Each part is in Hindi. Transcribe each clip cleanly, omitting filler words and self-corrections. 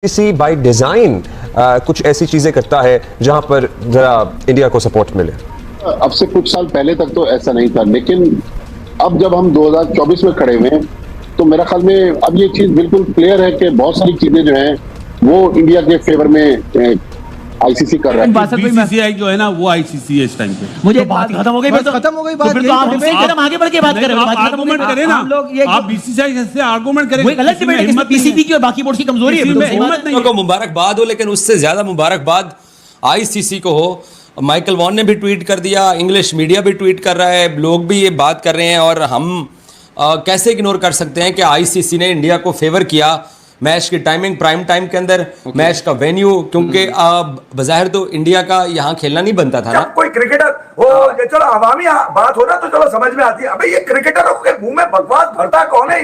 किसी बाय डिजाइन कुछ ऐसी चीजें करता है जहां पर जरा इंडिया को सपोर्ट मिले। अब से कुछ साल पहले तक तो ऐसा नहीं था, लेकिन अब जब हम 2024 में खड़े हुए हैं तो मेरा ख्याल में अब ये चीज बिल्कुल क्लियर है कि बहुत सारी चीजें जो हैं वो इंडिया के फेवर में आईसीसी कर रहा है। बीसीसीआई जो है ना वो आईसीसी है इस टाइम पे। मुझे बात खत्म हो गई, तो खत्म हो गई बात। फिर तो आप हम आगे बढ़ के बात करें, आर्गुमेंट करें ना, आप बीसीसीआई से आर्गुमेंट करें। वही गलत डिबेट है, पीसीबी की और बाकी बोर्ड की कमजोरी है। हिम्मत नहीं को मुबारकबाद हो, लेकिन उससे ज्यादा मुबारकबाद आईसीसी को हो। माइकल वॉन ने भी ट्वीट कर दिया, इंग्लिश मीडिया भी ट्वीट कर रहा है, लोग भी ये बात कर रहे हैं और हम कैसे इग्नोर कर सकते हैं कि आईसीसी ने इंडिया को फेवर किया। मैच की टाइमिंग प्राइम टाइम के अंदर, मैच का वेन्यू, क्योंकि बज़ाहिर तो इंडिया का यहाँ खेलना नहीं बनता था ना। कोई क्रिकेटर हो, ये चलो अवामी बात हो ना तो चलो समझ में आती है। अबे ये क्रिकेटरों के मुंह में बकवास भरता कौन है?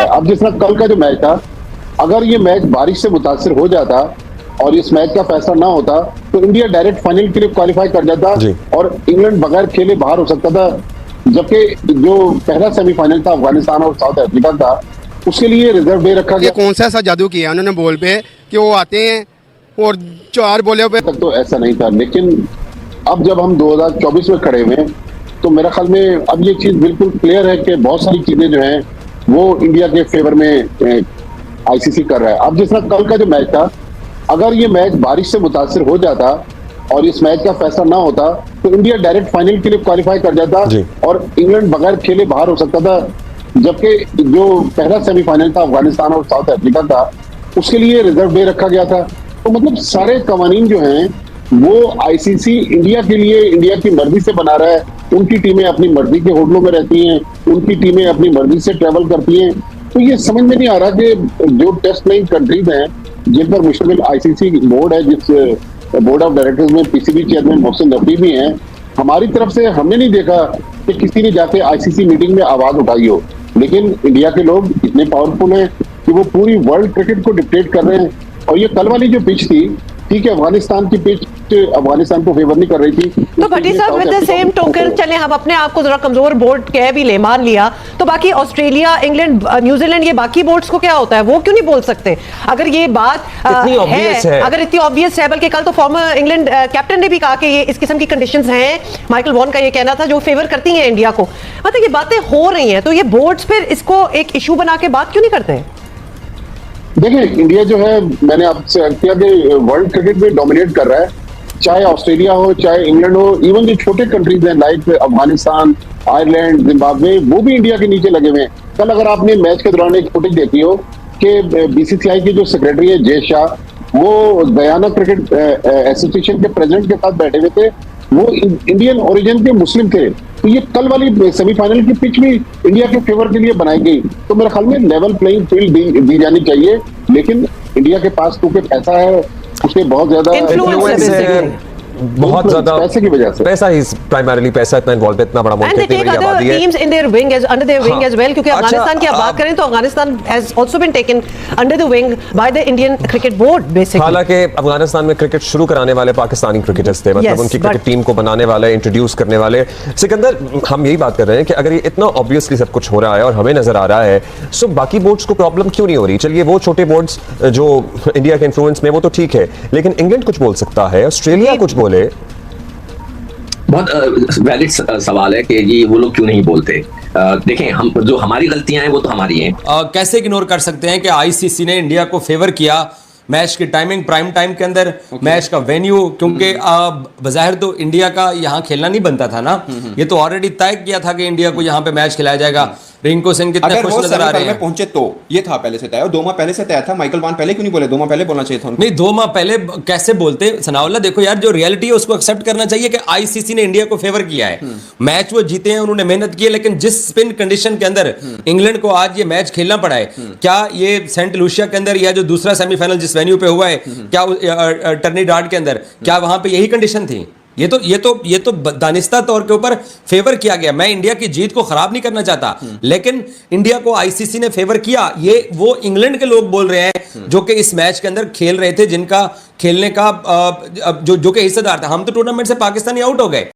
अब जिस तरह कल का जो मैच था, अगर ये मैच बारिश से मुतासिर हो जाता और इस मैच का फैसला ना होता तो इंडिया डायरेक्ट फाइनल के लिए क्वालिफाई कर जाता और इंग्लैंड बगैर खेले बाहर हो सकता था। जबकि जो पहला सेमीफाइनल था अफगानिस्तान और साउथ अफ्रीका का, उसके लिए रिजर्व डे रखा गया। कौन सा ऐसा जादू किया उन्होंने बॉल पे कि वो आते हैं और 4 बॉलों पे तक तो ऐसा नहीं था, लेकिन अब जब हम 2024 में खड़े हुए हैं तो मेरा ख्याल में अब ये चीज बिल्कुल क्लियर है कि बहुत सारी चीजें जो हैं वो इंडिया के फेवर में आईसीसी कर रहा है। अब जिस तरह कल का जो मैच था, अगर ये मैच बारिश से मुतासिर हो जाता और इस मैच का फैसला ना होता तो इंडिया डायरेक्ट फाइनल के लिए क्वालिफाई कर जाता और इंग्लैंड बगैर खेले बाहर हो सकता था। जबकि जो पहला सेमीफाइनल था अफगानिस्तान और साउथ अफ्रीका का, उसके लिए रिजर्व डे रखा गया था। तो मतलब सारे कवानीन जो हैं वो आईसीसी इंडिया के लिए इंडिया की मर्जी से बना रहा है। उनकी टीमें अपनी मर्जी के होटलों में रहती हैं, उनकी टीमें अपनी मर्जी से ट्रेवल करती हैं। तो ये समझ में नहीं आ रहा कि जो टेस्ट प्लेइंग कंट्रीज हैं जिन पर मुश्तमिल आईसीसी बोर्ड है, जिस बोर्ड ऑफ डायरेक्टर्स में पीसीबी चेयरमैन मोहसिन रफी भी हैं, हमारी तरफ से हमने नहीं देखा कि किसी ने जाके आईसीसी मीटिंग में आवाज उठाई हो। लेकिन इंडिया के लोग इतने पावरफुल हैं कि वो पूरी वर्ल्ड क्रिकेट को डिक्टेट कर रहे हैं। और ये कल वाली जो पिच थी, ठीक है, अफगानिस्तान की पिच अफगानिस्तान को फेवर नहीं कर रही थी। तो भट्टी साहब, विद द सेम टोकन, चले हम अपने आप को जरा कमजोर बोर्ड कह भी ले, मान लिया, तो बाकी ऑस्ट्रेलिया, इंग्लैंड, न्यूजीलैंड, ये बाकी बोर्ड्स को क्या होता है? वो क्यों नहीं बोल सकते अगर ये बात है? अगर इतनी ऑब्वियस है, बल्कि कल तो फॉर्मर इंग्लैंड कैप्टन ने भी कहा कि ये इस किस्म की कंडीशंस हैं, माइकल वॉन का ये कहना था, जो फेवर करती हैं इंडिया को। मतलब ये बातें हो रही हैं, तो ये बोर्ड्स फिर इसको एक इशू बना के बात क्यों नहीं करते हैं? देखिए, इंडिया जो है, मैंने आपसे अर्ज किया कि वर्ल्ड क्रिकेट में डोमिनेट कर रहा है, चाहे ऑस्ट्रेलिया हो, चाहे इंग्लैंड हो, इवन जो छोटे कंट्रीज हैं लाइक अफगानिस्तान, आयरलैंड, जिम्बाब्वे, वो भी इंडिया के नीचे लगे हुए हैं। कल अगर आपने मैच के दौरान एक फुटेज देखी हो कि बीसीसीआई के जो सेक्रेटरी है जय शाह, वो गयाना क्रिकेट एसोसिएशन के प्रेसिडेंट के साथ बैठे हुए थे। वो इंडियन ओरिजिन के मुस्लिम थे। तो ये कल वाली सेमीफाइनल की पिच भी इंडिया के फेवर के लिए बनाई गई। तो मेरे ख्याल में लेवल प्लेइंग फील्ड दी जानी चाहिए, लेकिन इंडिया के पास क्योंकि पैसा है, उसके बहुत ज्यादा इन्फ्लुएंस है, बहुत ज्यादा पैसे की वजह से, पैसा ही प्राइमरी, पैसा इतना इन्वॉल्व है, इतना बड़ा मुल्क है, इतनी बड़ी आबादी है, teams in their wing as under their wing as well. क्योंकि अफगानिस्तान की आप बात करें तो Afghanistan has also been taken under the wing by the Indian cricket board basically. हालांकि अफगानिस्तान में क्रिकेट शुरू कराने वाले पाकिस्तानी क्रिकेटर्स थे, मतलब उनकी क्रिकेट टीम को बनाने वाले, इंट्रोड्यूस करने वाले। सिकंदर, हम यही बात कर रहे हैं कि अगर ये इतना ऑब्वियसली सब कुछ हो रहा है और हमें नजर आ रहा है, सो बाकी बोर्ड्स को प्रॉब्लम क्यों नहीं हो रही? चलिए, वो छोटे बोर्ड्स जो इंडिया के इन्फ्लुएंस में, वो तो ठीक है, लेकिन इंग्लैंड कुछ बोल सकता है, ऑस्ट्रेलिया कुछ बोले। बहुत वैलिड सवाल है कि ये वो लोग क्यों नहीं बोलते। देखें, हम जो हमारी गलतियां हैं वो तो हमारी हैं। कैसे इग्नोर कर सकते हैं कि आईसीसी ने इंडिया को फेवर किया। मैच की टाइमिंग प्राइम टाइम के अंदर, मैच का वेन्यू, क्योंकि बज़ाहिर तो इंडिया का यहाँ खेलना नहीं बनता था ना। ये तो ऑलरेडी तय किया था कि इंडिया को यहाँ पे मैच खिलाया जाएगा। रिंकू सिंह कितने खुश नजर आ रहे हैं। पहुंचे तो ये था पहले से तय, और 2 माह पहले से तय था। माइकल वॉन पहले क्यों नहीं बोले? 2 माह पहले बोलना चाहिए था उनको। नहीं, 2 माह पहले कैसे बोलते सनाउल्लाह? देखो यार, जो रियलिटी है उसको एक्सेप्ट करना चाहिए कि आईसीसी ने इंडिया को फेवर किया है। मैच वो जीते हैं, उन्होंने मेहनत की है, लेकिन जिस स्पिन कंडीशन के अंदर इंग्लैंड को आज ये मैच खेलना पड़ा है, क्या ये सेंट लूसिया के अंदर या जो दूसरा सेमीफाइनल जिस वेन्यू पे हुआ है, क्या टर्निडाड के अंदर, क्या वहां पे यही कंडीशन थी? ये तो दानिस्ता तौर के ऊपर फेवर किया गया। मैं इंडिया की जीत को खराब नहीं करना चाहता, लेकिन इंडिया को आईसीसी ने फेवर किया। ये वो इंग्लैंड के लोग बोल रहे हैं जो कि इस मैच के अंदर खेल रहे थे, जिनका खेलने का जो के हिस्सेदार था। हम तो टूर्नामेंट से पाकिस्तानी आउट हो गए।